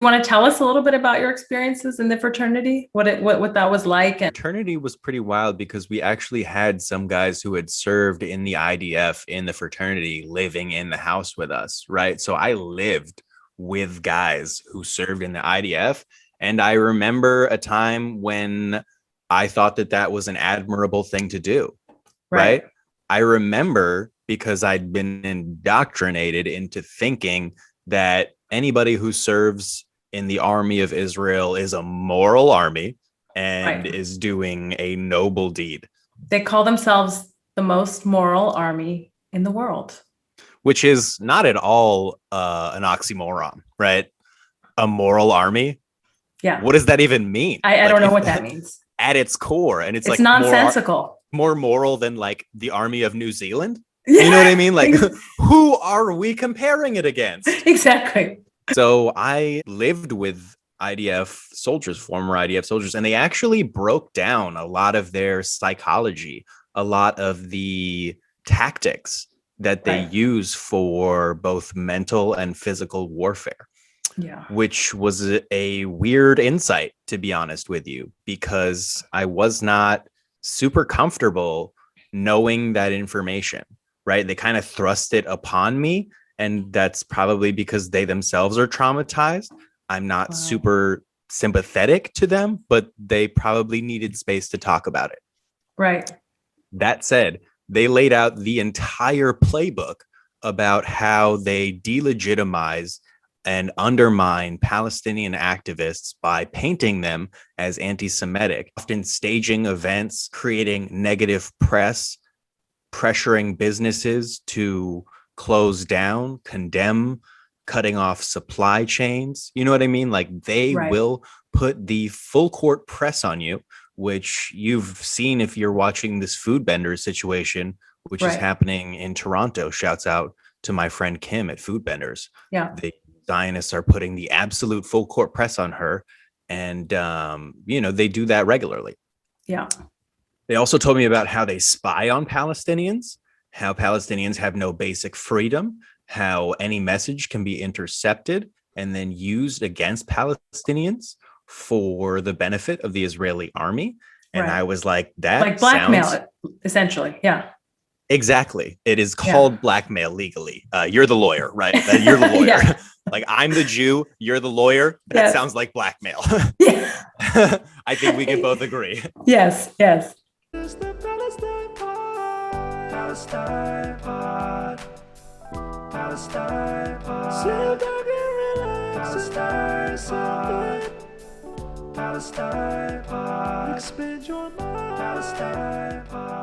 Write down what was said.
Want to tell us a little bit about your experiences in the fraternity? What that was like? And Fraternity was pretty wild because we actually had some guys who had served in the IDF in the fraternity living in the house with us, right? So I lived with guys who served in the IDF. And I remember a time when I thought that that was an admirable thing to do, right? I remember because I'd been indoctrinated into thinking that anybody who serves in the army of Israel is a moral army and is doing a noble deed. They call themselves the most moral army in the world, which is not at all an oxymoron, right? A moral army. Yeah. What does that even mean? I don't know what that means. At its core. And it's like nonsensical. More moral than like the army of New Zealand. Yeah. You know what I mean? Like, who are we comparing it against? Exactly. So I lived with IDF soldiers, former IDF soldiers, and they actually broke down a lot of their psychology, a lot of the tactics that they use for both mental and physical warfare. Yeah. Which was a weird insight, to be honest with you, because I was not super comfortable knowing that information, right? They kind of thrust it upon me. And that's probably because they themselves are traumatized. I'm not super sympathetic to them, but they probably needed space to talk about it. Right. That said, they laid out the entire playbook about how they delegitimize and undermine Palestinian activists by painting them as anti-Semitic, often staging events, creating negative press, pressuring businesses to close down, condemn, cutting off supply chains. You know what I mean? Like they will put the full court press on you, which you've seen if you're watching this food bender situation, which is happening in Toronto. Shouts out to my friend Kim at Food Benders. Yeah. The Zionists are putting the absolute full court press on her. And, they do that regularly. Yeah. They also told me about how they spy on Palestinians, how Palestinians have no basic freedom, how any message can be intercepted and then used against Palestinians for the benefit of the Israeli army. And I was like, that like blackmail, essentially. Yeah. Exactly. It is called blackmail legally. You're the lawyer, right? You're the lawyer. Like I'm the Jew, you're the lawyer. That sounds like blackmail. Yeah. I think we can both agree. Yes. Yes. Palestine Pod. Palestine Pod. Sit back and relax. Palestine Pod. Expand your mind. Palestine Pod.